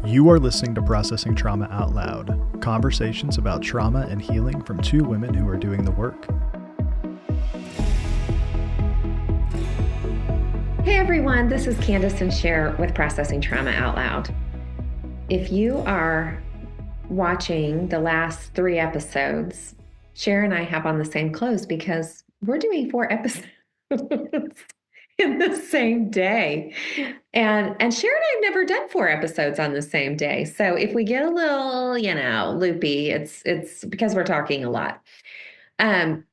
You are listening to Processing Trauma Out Loud, conversations about trauma and healing from two women who are doing the work. Hey everyone, this is Kandace and Sher with Processing Trauma Out Loud. If you are watching the last 3 episodes, Sher and I have on the same clothes because we're doing 4 episodes in the same day. And Sher and I have never done 4 episodes on the same day. So if we get a little, loopy, it's because we're talking a lot.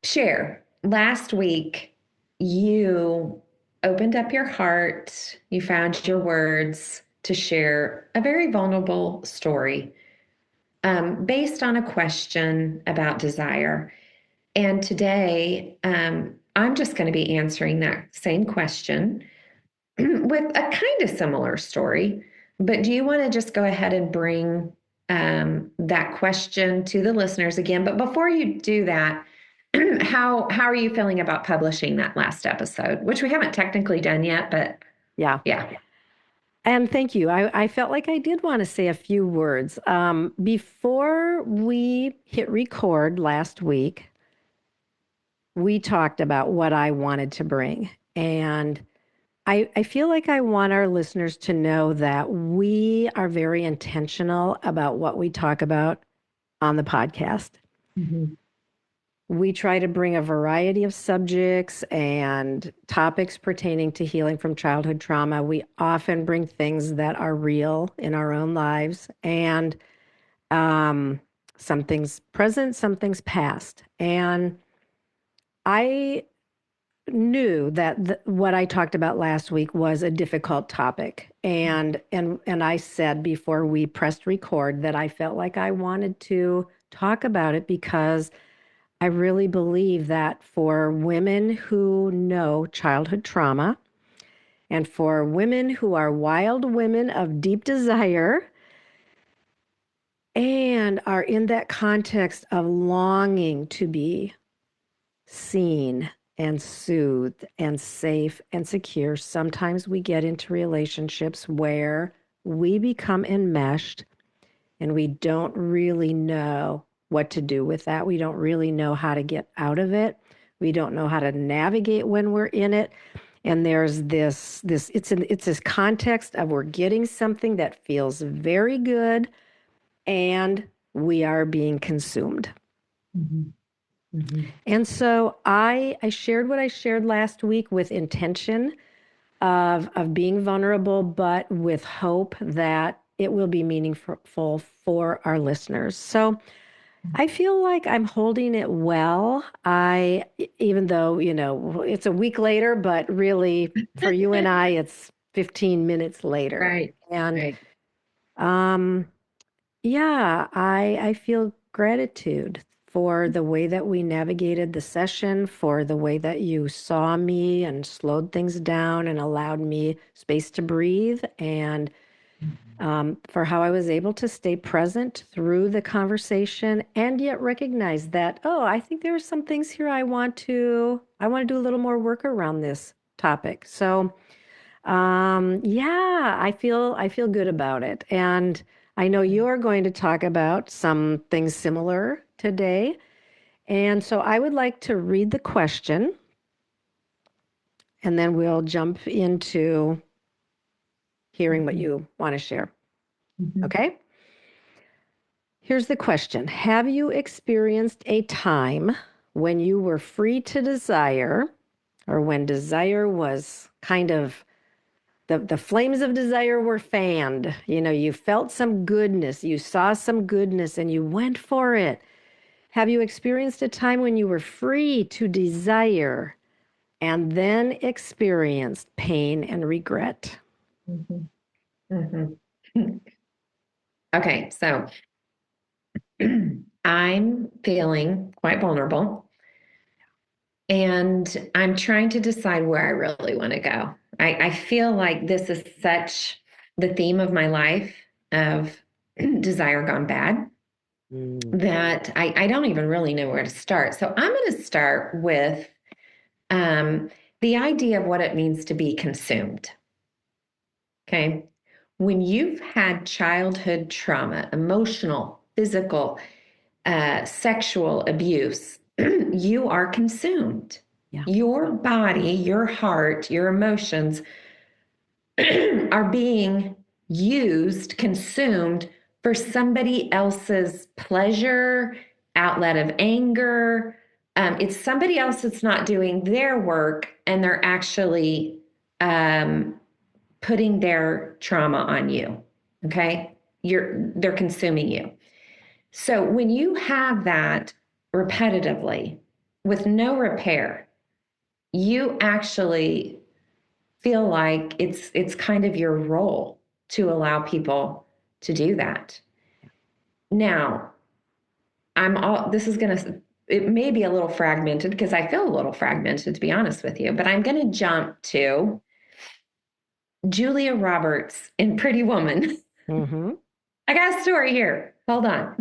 Sher, last week you opened up your heart, you found your words to share a very vulnerable story based on a question about desire. And today, I'm just going to be answering that same question with a kind of similar story. But do you want to just go ahead and bring that question to the listeners again? But before you do that, how are you feeling about publishing that last episode, which we haven't technically done yet, but yeah. And thank you. I felt like I did want to say a few words. Before we hit record last week, we talked about what I wanted to bring. And I feel like I want our listeners to know that we are very intentional about what we talk about on the podcast. Mm-hmm. We try to bring a variety of subjects and topics pertaining to healing from childhood trauma. We often bring things that are real in our own lives, and some things present, some things past. And I knew that what I talked about last week was a difficult topic. And I said before we pressed record that I felt like I wanted to talk about it because I really believe that for women who know childhood trauma and for women who are wild women of deep desire and are in that context of longing to be seen and soothed and safe and secure, sometimes we get into relationships where we become enmeshed and we don't really know what to do with that. We don't really know how to get out of it. We don't know how to navigate when we're in it. And there's it's this context of we're getting something that feels very good and we are being consumed. Mm-hmm. Mm-hmm. And so I shared what I shared last week with intention of being vulnerable, but with hope that it will be meaningful for our listeners. So I feel like I'm holding it well. Even though, it's a week later, but really for you and I, it's 15 minutes later. Right. And, right. I feel gratitude for the way that we navigated the session, for the way that you saw me and slowed things down and allowed me space to breathe, and for how I was able to stay present through the conversation and yet recognize that, I think there are some things here I want to do a little more work around this topic. So, I feel good about it. And I know you're going to talk about some things similar today. And so I would like to read the question and then we'll jump into hearing what you want to share. Mm-hmm. Okay. Here's the question. Have you experienced a time when you were free to desire, or when desire was kind of, the flames of desire were fanned? You felt some goodness, you saw some goodness, and you went for it. Have you experienced a time when you were free to desire and then experienced pain and regret? Mm-hmm. Mm-hmm. Okay, so I'm feeling quite vulnerable and I'm trying to decide where I really want to go. I feel like this is such the theme of my life of desire gone bad that I don't even really know where to start. So I'm going to start with the idea of what it means to be consumed. Okay. when you've had childhood trauma, emotional, physical, sexual abuse, you are consumed. Yeah. Your body, your heart, your emotions are being used, consumed for somebody else's pleasure, outlet of anger. It's somebody else that's not doing their work, and they're actually putting their trauma on you. Okay, they're consuming you. So when you have that repetitively with no repair, you actually feel like it's kind of your role to allow people to do that. Now, this is going to, it may be a little fragmented because I feel a little fragmented, to be honest with you, but I'm going to jump to Julia Roberts in Pretty Woman. Mm-hmm. I got a story here. Hold on.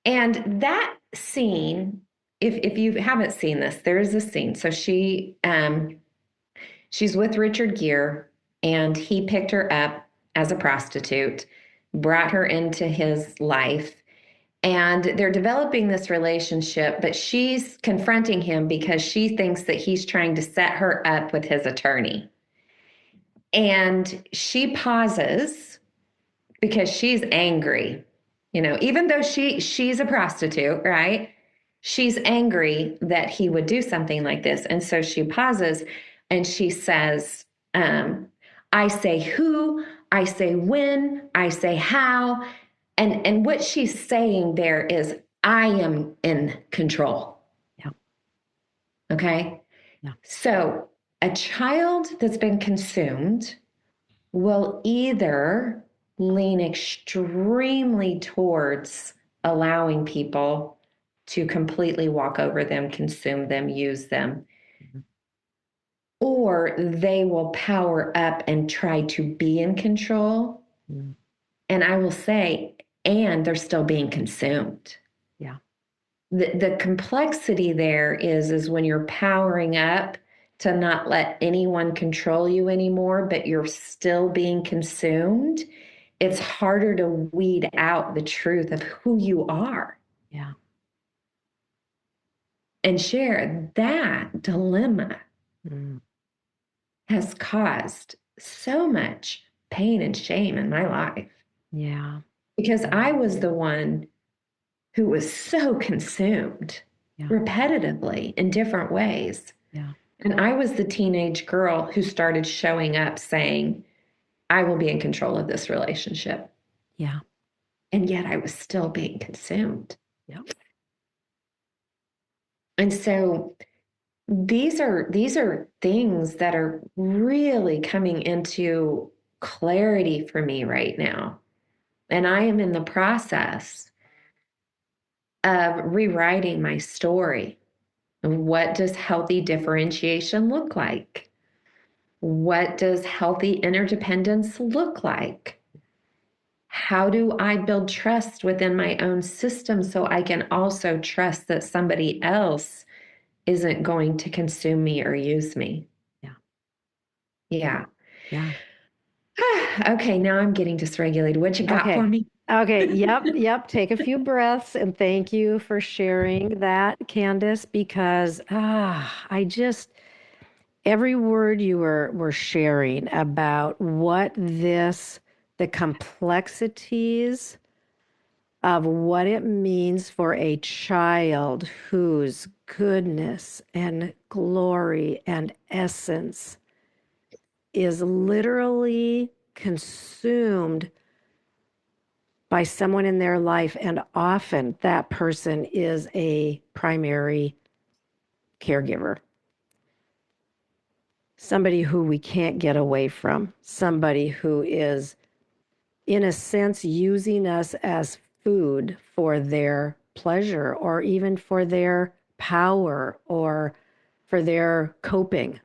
And that scene, if you haven't seen this, there is a scene. So she's with Richard Gere, and he picked her up as a prostitute, brought her into his life, and they're developing this relationship, but she's confronting him because she thinks that he's trying to set her up with his attorney. And she pauses because she's angry. You know, even though she's a prostitute, right? She's angry that he would do something like this. And so she pauses and she says, I say who, I say when, I say how. And what she's saying there is, I am in control. Yeah. Okay. Yeah. So a child that's been consumed will either lean extremely towards allowing people to completely walk over them, consume them, use them, or they will power up and try to be in control. Mm-hmm. And I will say, and they're still being consumed. Yeah. The complexity there is when you're powering up to not let anyone control you anymore, but you're still being consumed. It's harder to weed out the truth of who you are. Yeah. And Sher that dilemma has caused so much pain and shame in my life. Yeah. Because I was the one who was so consumed repetitively in different ways. Yeah. And I was the teenage girl who started showing up saying, I will be in control of this relationship. Yeah. And yet I was still being consumed. Yeah. And so these are things that are really coming into clarity for me right now. And I am in the process of rewriting my story. What does healthy differentiation look like? What does healthy interdependence look like? How do I build trust within my own system so I can also trust that somebody else isn't going to consume me or use me? Yeah. Yeah. Yeah. Okay, now I'm getting dysregulated. What you got for me? Okay. Yep. Take a few breaths, and thank you for sharing that, Kandace, because every word you were sharing about the complexities of what it means for a child whose goodness and glory and essence is literally consumed by someone in their life, and often that person is a primary caregiver, somebody who we can't get away from, somebody who is, in a sense, using us as food for their pleasure or even for their power or for their coping.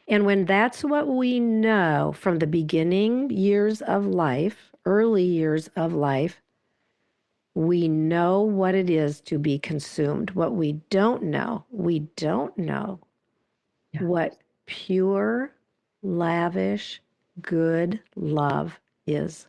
And when that's what we know from the beginning years of life, early years of life, we know what it is to be consumed. What we don't know what pure, lavish, good love is.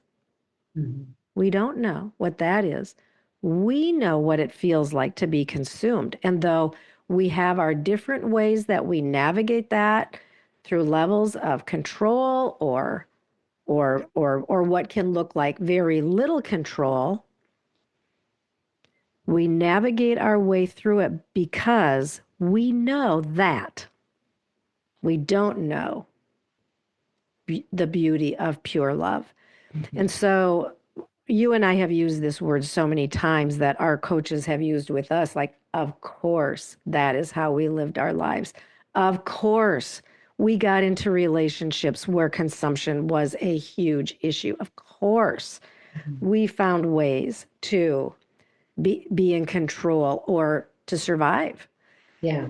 Mhm. We don't know what that is. We know what it feels like to be consumed. And though we have our different ways that we navigate that through levels of control or what can look like very little control, we navigate our way through it because we know that we don't know the beauty of pure love. And so you and I have used this word so many times that our coaches have used with us, like, of course, that is how we lived our lives. Of course, we got into relationships where consumption was a huge issue. Of course, we found ways to be in control or to survive. Yeah.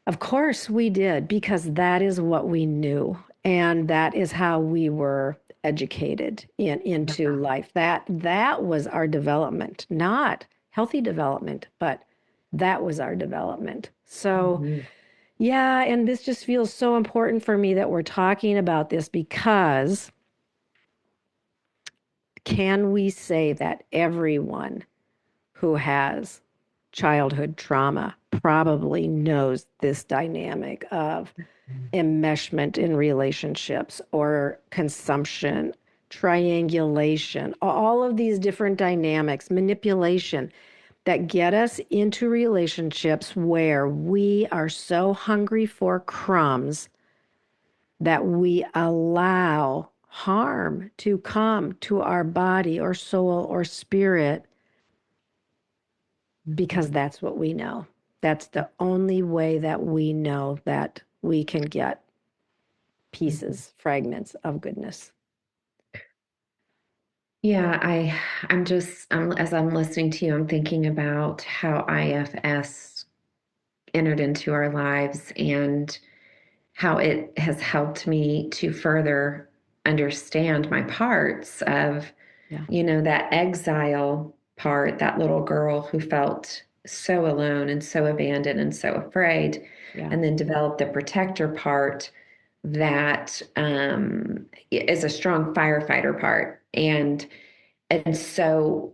Of course we did, because that is what we knew. And that is how we were educated into life. That was our development, not healthy development, but that was our development. So, Mhm. yeah, and this just feels so important for me that we're talking about this, because can we say that everyone who has childhood trauma probably knows this dynamic of enmeshment in relationships or consumption, triangulation, all of these different dynamics, manipulation that get us into relationships where we are so hungry for crumbs that we allow harm to come to our body or soul or spirit, because that's what we know. That's the only way that we know that we can get pieces, fragments of goodness. Yeah, as I'm listening to you, I'm thinking about how IFS entered into our lives and how it has helped me to further understand my parts of, Yeah. that exile part, that little girl who felt so alone and so abandoned and so afraid, Yeah. and then developed the protector part that is a strong firefighter part. And so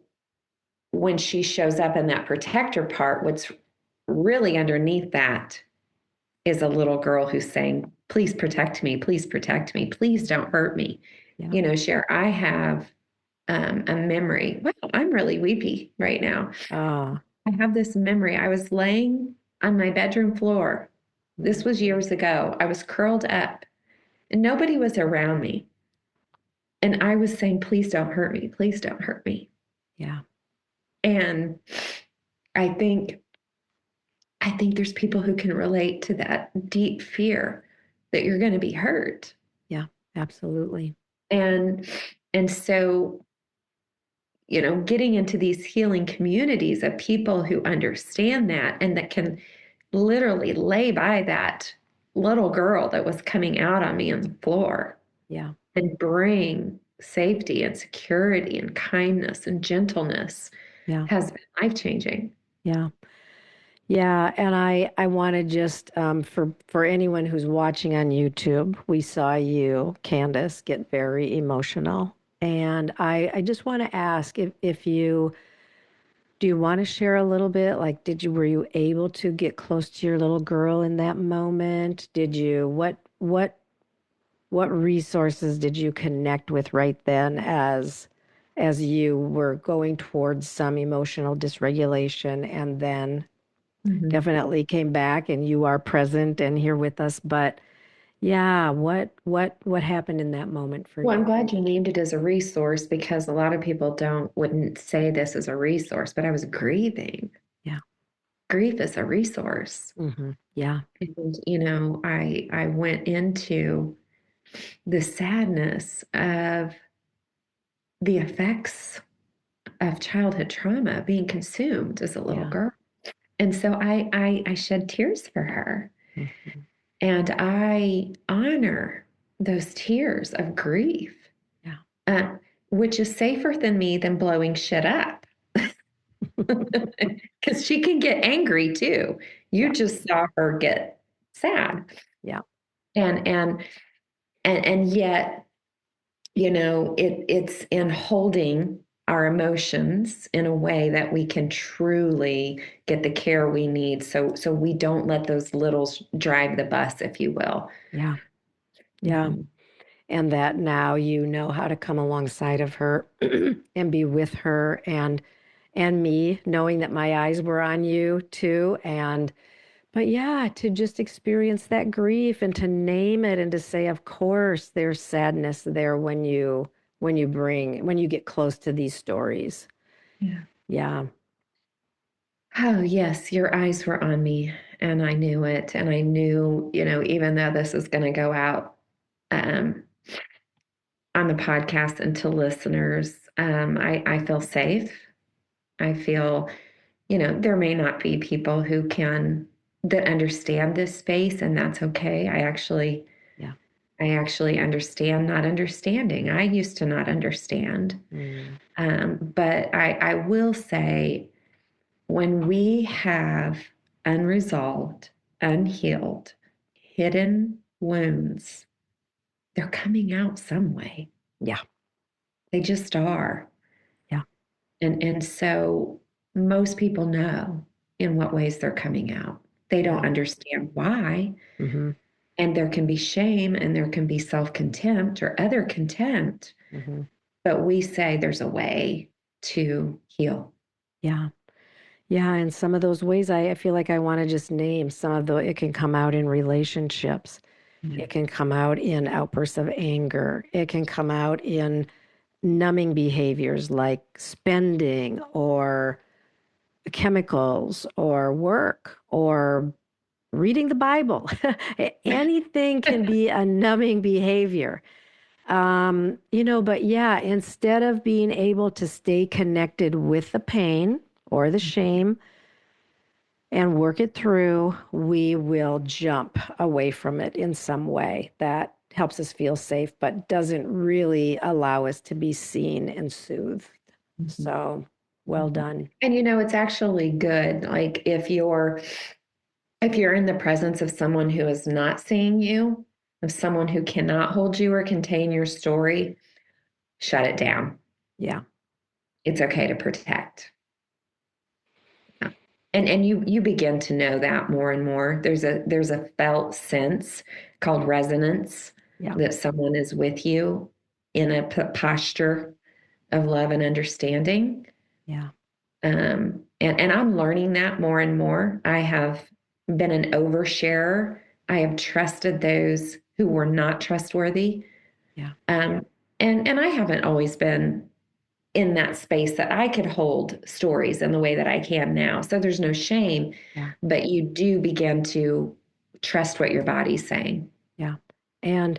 when she shows up in that protector part, what's really underneath that is a little girl who's saying, please protect me, please protect me, please don't hurt me. Yeah. Cher, I have a memory. Wow, I'm really weepy right now. Ah. I have this memory. I was laying on my bedroom floor. This was years ago. I was curled up and nobody was around me. And I was saying, please don't hurt me. Please don't hurt me. Yeah. And I think there's people who can relate to that deep fear that you're going to be hurt. Yeah. Absolutely. And so, getting into these healing communities of people who understand that and that can literally lay by that little girl that was coming out on me on the floor Yeah. and bring safety and security and kindness and gentleness Yeah. has been life-changing. Yeah. Yeah. And I want to just, for anyone who's watching on YouTube, we saw you, Kandace, get very emotional. And I just want to ask if you, do you want to share a little bit? Like, were you able to get close to your little girl in that moment? What resources did you connect with right then as you were going towards some emotional dysregulation, and then Mhm. definitely came back and you are present and here with us? But yeah, what happened in that moment for Well, I'm you? glad you named it as a resource because a lot of people wouldn't say this as a resource, but I was grieving. Yeah. Grief is a resource. Yeah. And, I went into the sadness of the effects of childhood trauma being consumed as a little Yeah. girl. And so I shed tears for her. Mhm. And I honor those tears of grief, Yeah. uh, which is safer than me than blowing shit up. Because she can get angry too. You Yeah. just saw her get sad. Yeah. And yet it's in holding our emotions in a way that we can truly get the care we need. So we don't let those littles drive the bus, if you will. Yeah. Yeah. And that now you know how to come alongside of her and be with her and me, knowing that my eyes were on you too. But yeah, to just experience that grief and to name it and to say, of course, there's sadness there when you get close to these stories. Yeah. Yeah. Oh, yes, your eyes were on me and I knew it. And I knew, even though this is going to go out um, on the podcast and to listeners, I feel safe. I feel, there may not be people that understand this space, and that's okay. Yeah. I actually understand not understanding. I used to not understand. Mm. But I will say, when we have unresolved, unhealed, hidden wounds, they're coming out some way. Yeah. They just are. Yeah. And so most people know in what ways they're coming out. They don't Yeah. understand why. Mm-hmm. And there can be shame and there can be self-contempt or other contempt. Mm-hmm. But we say there's a way to heal. Yeah. Yeah. And some of those ways I feel like I want to just name some of it can come out in relationships. Yeah. It can come out in outbursts of anger. It can come out in numbing behaviors like spending or chemicals or work or reading the Bible. Anything can be a numbing behavior. But yeah, instead of being able to stay connected with the pain or the shame and work it through, we will jump away from it in some way that helps us feel safe, but doesn't really allow us to be seen and soothed. So well done. And it's actually good. Like if you're in the presence of someone who is not seeing you, of someone who cannot hold you or contain your story, shut it down. Yeah. It's okay to protect. And you begin to know that more and more. There's a felt sense called resonance Yeah. that someone is with you in a posture of love and understanding. Yeah. And I'm learning that more and more. I have been an oversharer. I have trusted those who were not trustworthy. Yeah. And I haven't always been in that space that I could hold stories in the way that I can now. So there's no shame, Yeah. but you do begin to trust what your body's saying. Yeah. And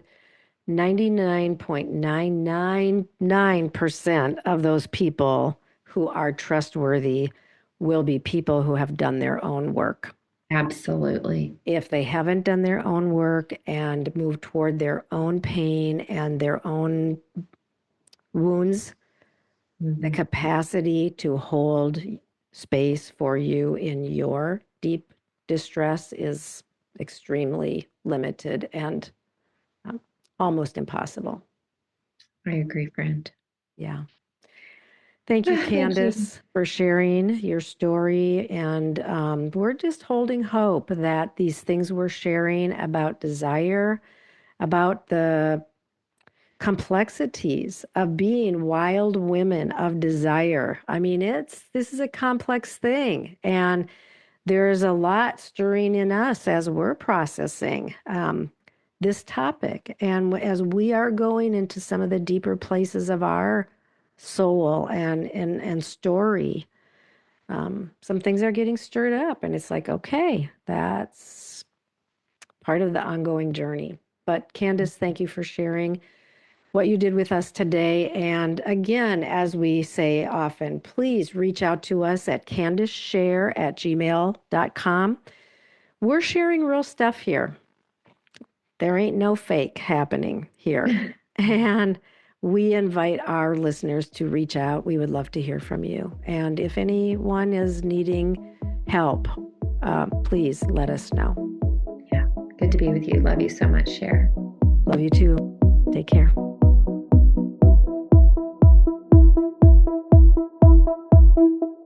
99.999% of those people who are trustworthy will be people who have done their own work. Absolutely. If they haven't done their own work and moved toward their own pain and their own wounds, the capacity to hold space for you in your deep distress is extremely limited and almost impossible. I agree, friend. Yeah. Thank you, Thank you. Kandace, for sharing your story. And we're just holding hope that these things we're sharing about desire, about the complexities of being wild women of desire. I mean, this is a complex thing. And there's a lot stirring in us as we're processing this topic. And as we are going into some of the deeper places of our soul and story, some things are getting stirred up. And it's like, okay, that's part of the ongoing journey. But Kandace, thank you for sharing what you did with us today. And again, as we say often, please reach out to us at CandaceSher@gmail.com. We're sharing real stuff here. There ain't no fake happening here. And we invite our listeners to reach out. We would love to hear from you. And if anyone is needing help, please let us know. Yeah. Good to be with you. Love you so much, Sher. Love you too. Take care. you.